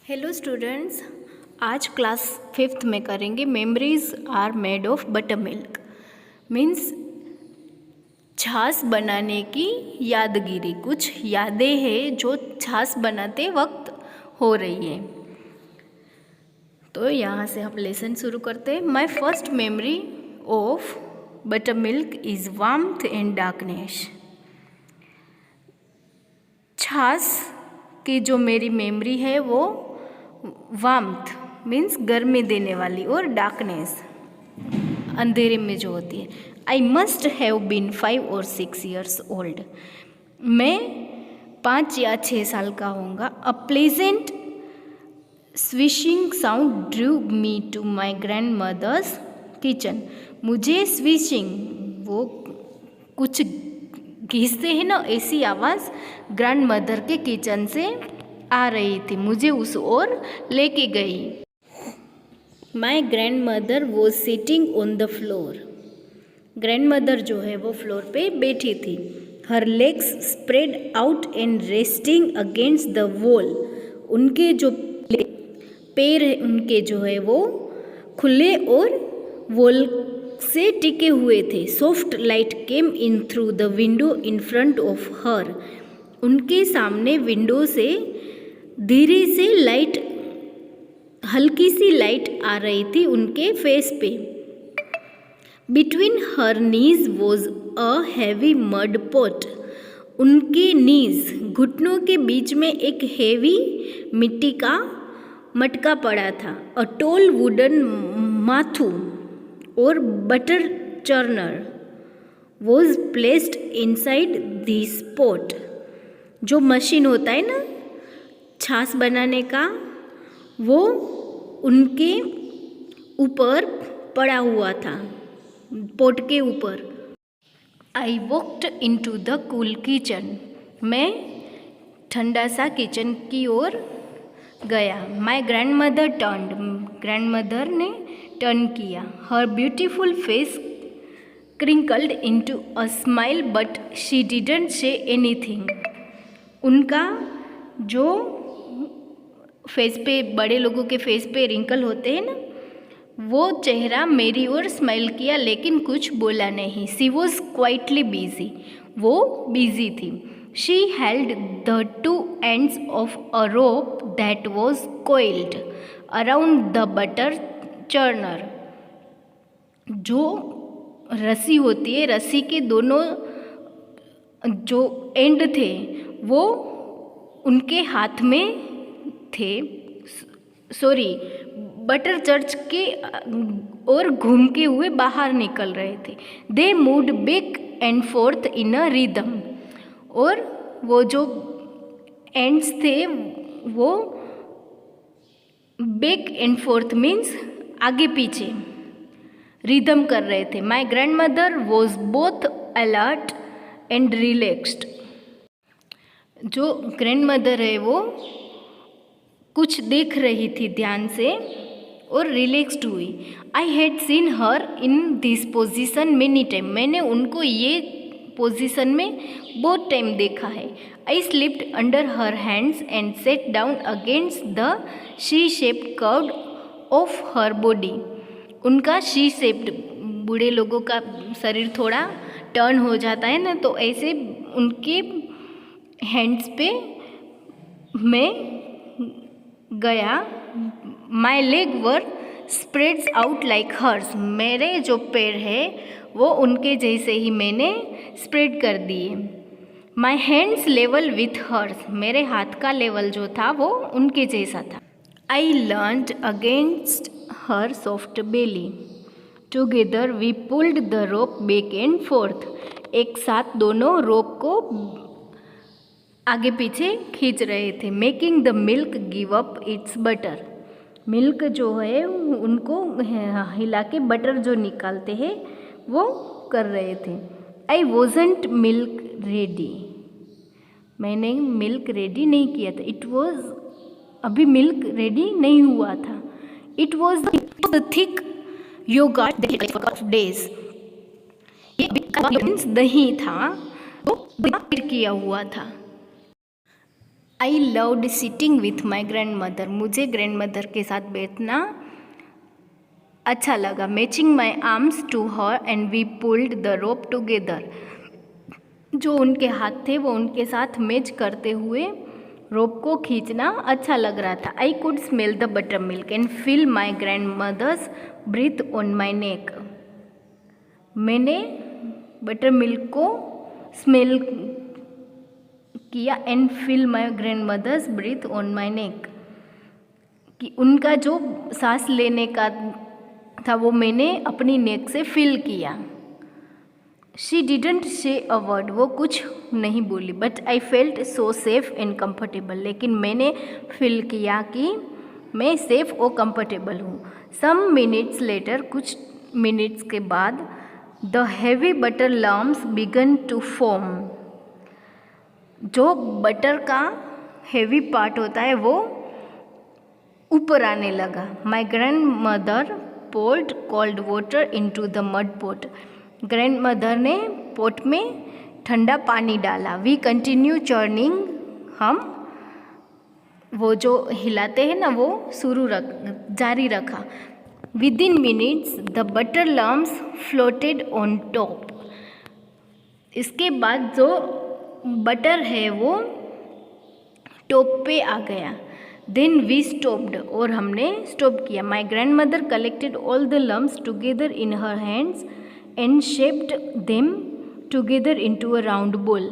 Hello students, आज class 5th में करेंगे memories are made of butter milk. Means छाछ बनाने की यादगिरी, कुछ यादें हैं जो छाछ बनाते वक्त हो रही है। तो यहाँ से हम लेसन शुरू करते हैं। My first memory of butter milk is warmth and darkness. छाछ की जो मेरी मेमोरी है वो वार्मथ मीन्स गर्मी देने वाली और डार्कनेस अंधेरे में जो होती है। I must have been 5 or 6 years old. मैं 5 या 6 साल का होऊंगा। A pleasant swishing sound drew me to my grand mother's kitchen. मुझे स्विशिंग, वो कुछ घिसते हैं ना, ऐसी आवाज़ ग्रैंड मदर के किचन से आ रही थी, मुझे उस ओर लेके गई। My grand mother was sitting on the floor. Grand mother जो है वो फ्लोर पे बैठी थी। हर legs spread out and resting against the wall. उनके जो पैर उनके जो है वो खुले और वॉल से टिके हुए थे। Soft light came in through the window in front of her. उनके सामने विंडो से धीरे से लाइट, हल्की सी लाइट आ रही थी उनके फेस पे। Between her knees was a heavy mud pot. उनके नीज, घुटनों के बीच में एक हैवी मिट्टी का मटका पड़ा था। अ टॉल वुडन माथू और butter churner was placed inside this pot. जो मशीन होता है ना छाछ बनाने का, वो उनके ऊपर पड़ा हुआ था, पॉट के ऊपर। I walked into the cool kitchen. मैं ठंडा सा किचन की ओर गया। My grand mother turned. Grand mother ने टर्न किया। हर beautiful face crinkled into a smile but she didn't say anything. उनका जो फेस पे, बड़े लोगों के फेस पे रिंकल होते हैं ना, वो चेहरा मेरी ओर स्माइल किया लेकिन कुछ बोला नहीं। सी वॉज क्वाइटली बिजी। वो बिजी थी। She held the 2 ends of a rope that was coiled around the butter churner. जो रस्सी होती है, रस्सी के दोनों जो एंड थे वो उनके हाथ में थे। सॉरी, बटर चर्च के और घूमते हुए बाहर निकल रहे थे। They moved back and fourth in a rhythm. और वो जो एंड्स थे वो बैक एंड फोर्थ मीन्स आगे पीछे रिदम कर रहे थे। My grand mother was both alert and relaxed. जो ग्रैंड मदर है वो कुछ देख रही थी ध्यान से और रिलैक्स्ड हुई। I had seen her in this position many time. मैंने उनको ये पोजिशन में बहुत टाइम देखा है। I slipped under her hands and sat down against the she shaped curve of her body. उनका शी शेप्ड, बूढ़े लोगों का शरीर थोड़ा टर्न हो जाता है ना, तो ऐसे उनके हैंड्स पे मैं गया। My leg were spreads out like hers. मेरे जो पैर है वो उनके जैसे ही मैंने स्प्रेड कर दिए। My hands level with hers. मेरे हाथ का लेवल जो था वो उनके जैसा था। I learned against her soft belly. Together we pulled the rope back and forth. एक साथ दोनों रोप को आगे पीछे खींच रहे थे। Making the milk give up it's butter. Milk जो है उनको हिला के बटर जो निकालते हैं वो कर रहे थे। I wasn't milk ready. मैंने मिल्क रेडी नहीं किया था। इट वॉज, अभी मिल्क रेडी नहीं हुआ था। It was the thick yogurt of days. दही था वो किया हुआ था। I loved sitting with my grand mother, मुझे ग्रैंड मदर के साथ बैठना अच्छा लगा. Matching my arms to her and we pulled the rope together, जो उनके हाथ थे वो उनके साथ मैच करते हुए रोप को खींचना अच्छा लग रहा था. I could smell the buttermilk and feel my grand mother's breath on my neck, मैंने बटर मिल्क को स्मेल किया and feel my grand mother's breath on my neck, कि उनका जो सांस लेने का था वो मैंने अपनी नेक से फील किया. शी डिडंट से अ वर्ड, वो कुछ नहीं बोली. But I felt so safe and comfortable, लेकिन मैंने फील किया कि मैं सेफ और कंफर्टेबल हूँ. सम मिनट्स लेटर, कुछ मिनट्स के बाद, the heavy butter lumps began to form, जो बटर का हैवी पार्ट होता है वो ऊपर आने लगा. My grand mother poured cold water into the mud pot, grand mother ने पॉट में ठंडा पानी डाला. वी कंटिन्यू चर्निंग, हम वो जो हिलाते हैं ना वो जारी रखा. Within minutes the butter lumps floated on top, इसके बाद जो बटर है वो टॉप पे आ गया. देन वी स्टॉप्ड, और हमने स्टॉप किया. My grand mother collected all the lumps together in her hands and shaped them together into a round ball,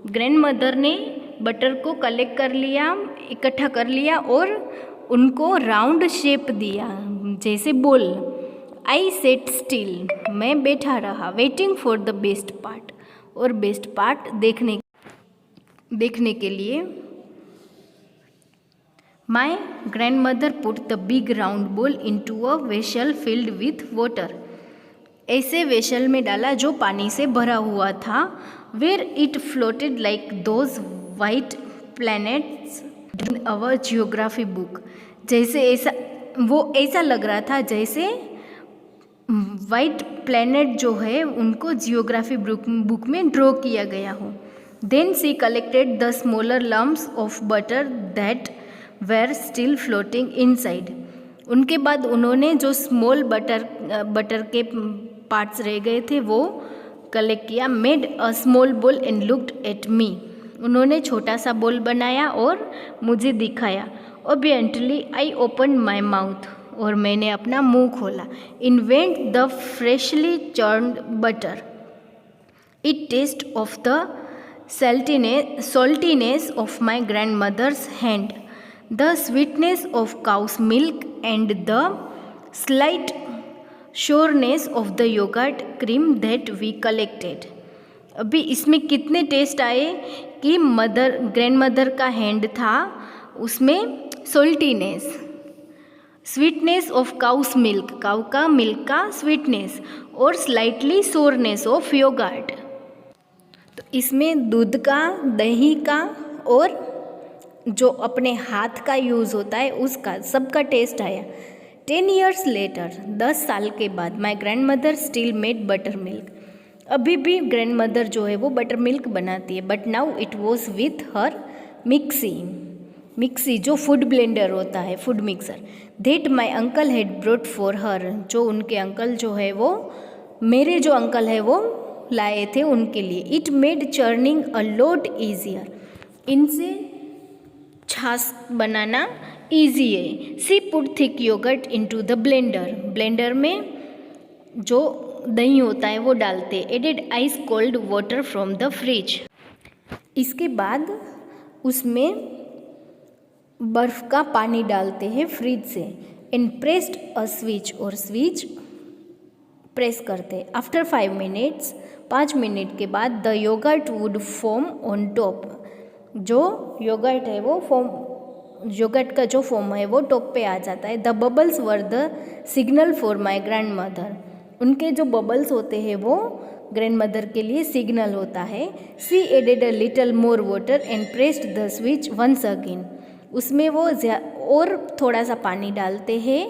grand mother ने बटर को कलेक्ट कर लिया, इकट्ठा कर लिया और उनको राउंड शेप दिया जैसे बॉल. आई सेट स्टिल, मैं बैठा रहा. Waiting for the best part, और बेस्ट पार्ट देखने के लिए. My grand mother put the big round ball into a vessel filled with water, ऐसे वेसल में डाला जो पानी से भरा हुआ था. Where it floated like those white planets in our geography book, जैसे ऐसा लग रहा था जैसे वाइट प्लैनेट जो है उनको जियोग्राफी बुक में ड्रॉ किया गया हो. Then she collected the smaller lumps of butter that were still floating inside, उनके बाद उन्होंने जो स्मॉल बटर के पार्ट्स रह गए थे वो कलेक्ट किया. Made a small ball and looked at me, उन्होंने छोटा सा बॉल बनाया और मुझे दिखाया. ओबियंटली आई ओपन माई माउथ, और मैंने अपना मुंह खोला. In went the freshly churned butter, it taste of the saltiness of my grandmother's hand, the sweetness of cow's milk and the slight sourness of the yogurt cream that we collected. अभी इसमें कितने test आए कि grand mother का hand था, उसमें saltiness, sweetness of cows milk, cow का milk का स्वीटनेस, और स्लाइटली सोरनेस ऑफ योगर्ट. तो इसमें दूध का, दही का और जो अपने हाथ का यूज़ होता है उसका सबका टेस्ट आया. 10 years later, 10 साल के बाद, my grand mother still made butter milk, अभी भी ग्रैंड मदर जो है वो बटर मिल्क बनाती है. But now it was with her mixie जो फूड ब्लेंडर होता है, food mixer. That my uncle had brought for her, जो उनके अंकल जो है वो, मेरे जो अंकल है वो लाए थे उनके लिए. It made churning a lot easier, इनसे छाछ बनाना ईजी है. She put thick yogurt into the blender में जो दही होता है वो डालते. Added ice cold water from the fridge, इसके बाद उसमें बर्फ़ का पानी डालते हैं फ्रिज से. एंड प्रेस्ड अ स्विच, और स्विच प्रेस करते. आफ्टर 5 minutes, 5 मिनट के बाद, the yogurt would form on top, जो योगर्ट है वो योगर्ट का जो फॉर्म है वो टॉप पे आ जाता है. The bubbles were the signal for my grand mother, उनके जो बबल्स होते हैं वो ग्रैंड मदर के लिए सिग्नल होता है. She added a little more water and pressed the switch once again, उसमें वो और थोड़ा सा पानी डालते हैं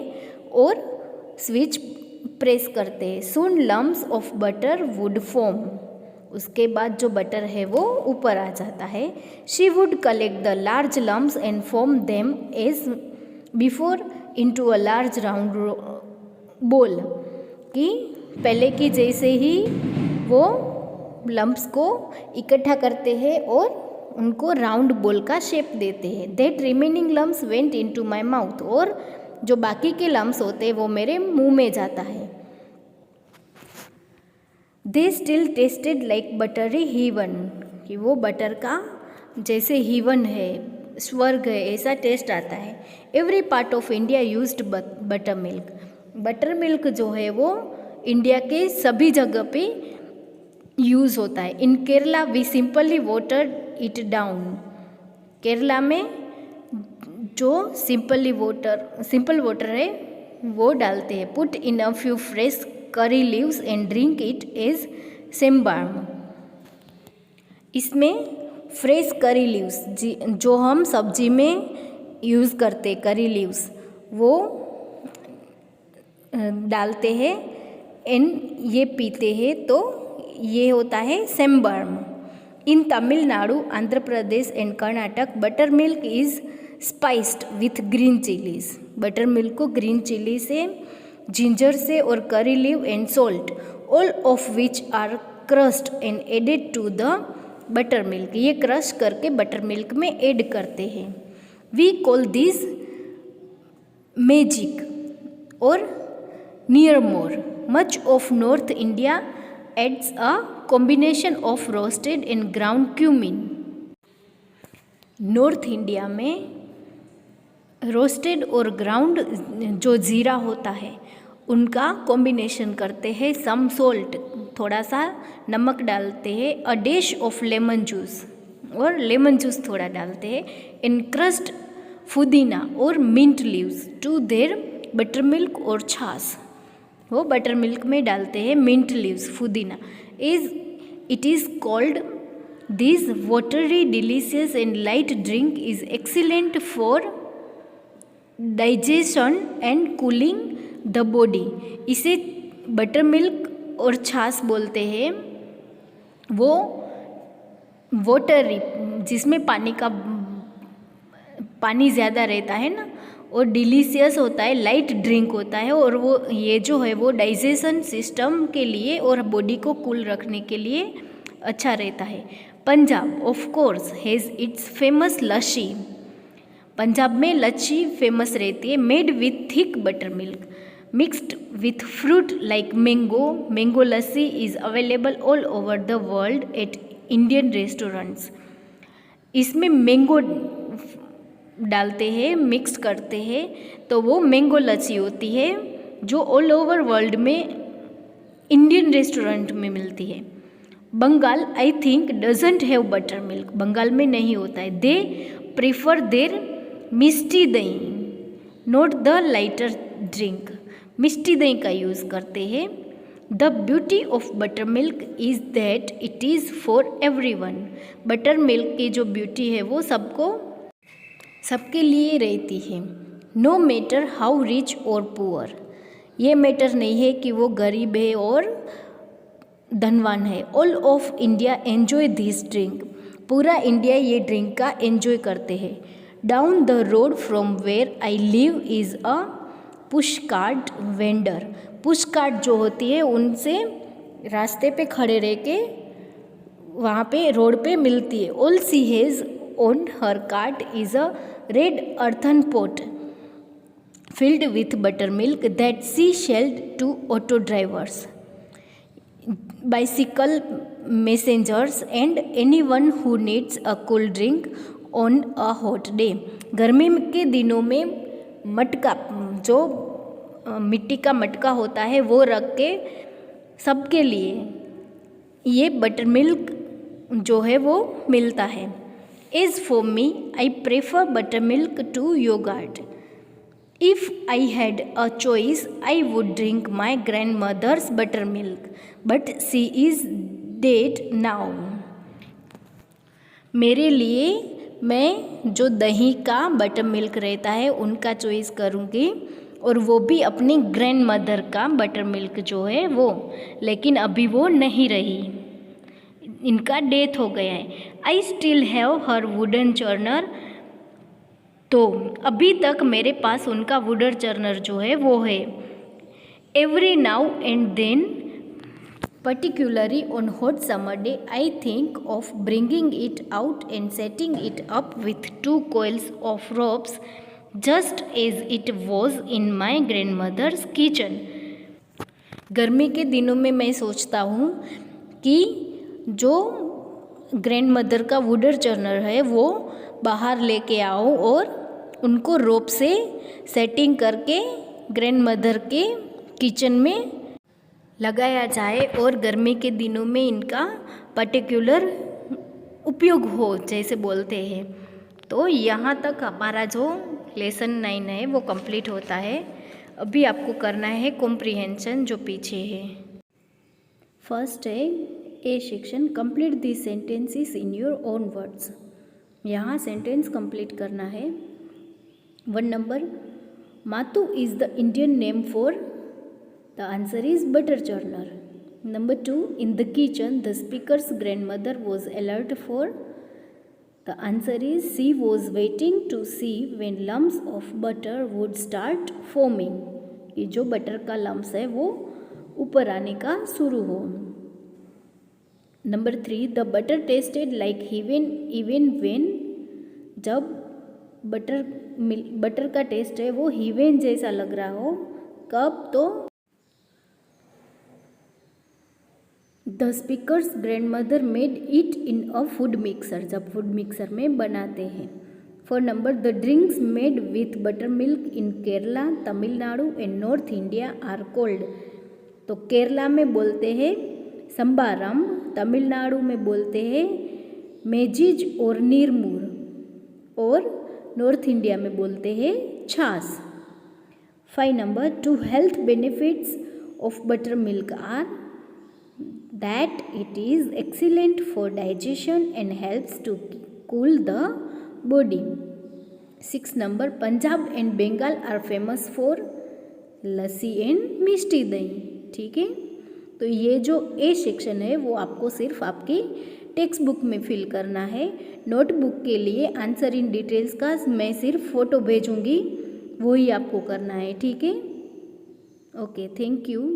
और स्विच प्रेस करते हैं. Soon lumps of butter would form, उसके बाद जो बटर है वो ऊपर आ जाता है। She would collect the large lumps and form them as before into a large round bowl, कि पहले की जैसे ही वो लम्प्स को इकट्ठा करते हैं और उनको राउंड बोल का शेप देते हैं। That remaining lumps went into my mouth, और जो बाकी के लम्प्स होते हैं वो मेरे मुंह में जाता है। They still tasted like buttery heaven, कि वो बटर का जैसे हीवन है, स्वर्ग है, ऐसा टेस्ट आता है। Every part of India used butter milk, butter milk जो है वो इंडिया के सभी जगह पे यूज़ होता है। In Kerala we simply water it down, Kerala में जो सिंपल वाटर है वो डालते हैं। Put in a few fresh curry leaves and drink it as sambharam, इसमें फ्रेश करी लीव्स जो हम सब्जी में यूज़ करते करी लीव्स वो डालते हैं एंड ये पीते हैं, तो ये होता है sambharam. In Tamil Nadu, Andhra Pradesh and Karnataka butter milk is spiced with green chillies, buttermilk को ग्रीन चिली से, जिंजर से और curry leaf and salt, all of which are crushed and added to the buttermilk, ये क्रश करके बटर मिल्क में add करते हैं। We call this majjige और neer mor. Much of North India adds a combination of roasted and ground cumin, north India में roasted और ground जो जीरा होता है उनका कॉम्बिनेशन करते हैं। सम सोल्ट, थोड़ा सा नमक डालते हैं। A dish of lemon juice, और लेमन जूस थोड़ा डालते हैं। इन क्रस्ड पुदीना और mint leaves to their butter milk और छाछ, वो बटर मिल्क में डालते हैं मिंट लीव्स, पुदीना। It is called this watery delicious and light drink is excellent for digestion and cooling the body. इसे बटर मिल्क और छाछ बोलते हैं। वो वाटरी, जिसमें पानी ज़्यादा रहता है ना, और डिलीशियस होता है, लाइट ड्रिंक होता है, और वो ये जो है वो डाइजेशन सिस्टम के लिए और बॉडी को कूल रखने के लिए अच्छा रहता है। Punjab of course has its famous lassi, Punjab में लच्छी फेमस रहती है। Made with thick buttermilk mixed with fruit like mango lassi is available all over the world at Indian restaurants. इसमें मैंगो डालते हैं, मिक्स करते हैं, तो वो मैंगो लस्सी होती है जो ऑल ओवर वर्ल्ड में इंडियन रेस्टोरेंट में मिलती है। Bengal I think doesn't have butter milk, Bengal में नहीं होता है। They prefer their mishti dahi, not the lighter drink, mishti dahi का यूज़ करते हैं। The beauty of butter milk is that it is for everyone, butter milk की जो ब्यूटी है वो सबके लिए रहती है। नो मैटर हाउ रिच और पुअर, ये मैटर नहीं है कि वो गरीब है और धनवान है। All of India enjoy this drink, पूरा इंडिया ये ड्रिंक का एन्जॉय करते हैं। Down the road from where I live is a push cart vendor, push cart जो होती है उनसे रास्ते पे खड़े रह के वहाँ पे रोड पे मिलती है। All she has on her cart is a red earthen pot filled with buttermilk that she sold to auto drivers, bicycle messengers and anyone who needs a cool drink on a hot day। गर्मी के दिनों में मटका, जो मिट्टी का मटका होता है वो रख के सबके लिए ये बटर मिल्क जो है वो मिलता है। As for me, I prefer buttermilk to yogurt. If I had a choice, I would drink my grandmother's buttermilk, but she is dead now। मेरे लिए मैं जो दही का बटर मिल्क रहता है उनका चॉइस करूँगी, और वो भी अपनी ग्रैंड मदर का बटर मिल्क जो है वो, लेकिन अभी वो नहीं रही, इनका डेथ हो गया है। I still have her wooden churner, तो अभी तक मेरे पास उनका वुडन चर्नर जो है वो है। Every now and then, particularly on hot summer day, I think of bringing it out and setting it up with 2 coils of ropes, just as it was in my grandmother's kitchen. गर्मी के दिनों में मैं सोचता हूँ कि जो grand mother का वुडन चर्नर है वो बाहर लेके आओ और उनको रोप से सेटिंग करके ग्रैंड मदर के किचन में लगाया जाए और गर्मी के दिनों में इनका पर्टिकुलर उपयोग हो, जैसे बोलते हैं। तो यहाँ तक हमारा जो लेसन 9 है वो कंप्लीट होता है। अभी आपको करना है कॉम्प्रिहेंशन जो पीछे है। फर्स्ट है A section, complete this sentences in your own words. यहाँ सेंटेंस कंप्लीट करना है। 1 नंबर, मातू is the Indian name for, the answer is butter churner. Number 2, in the kitchen the speaker's grandmother was alert for, the answer is she was waiting to see when lumps of butter would start forming, ये जो butter का lumps है वो ऊपर आने का शुरू हो। Number 3, the butter tasted like heaven even when, जब बटर का टेस्ट है वो heaven जैसा लग रहा हो, कब, तो the speaker's grand mother made it in a food mixer, जब फूड मिक्सर में बनाते हैं। 4 number, the drinks made with butter milk in Kerala, Tamil Nadu and north India are cold, तो केरला में बोलते हैं संबारम, तमिलनाडु में बोलते हैं मेजिज और नीरमूर, और नॉर्थ इंडिया में बोलते हैं छाछ। 5 number, 2 health benefits of butter milk are, that it is excellent for digestion and helps to cool the body. 6 number, Punjab and Bengal are famous for lassi and mishti dahi. ठीक है, तो ये जो ए सेक्शन है वो आपको सिर्फ आपकी टेक्स्ट बुक में फिल करना है। नोटबुक के लिए आंसर इन डिटेल्स का मैं सिर्फ फ़ोटो भेजूँगी, वही आपको करना है। ठीक है, ओके, थैंक यू।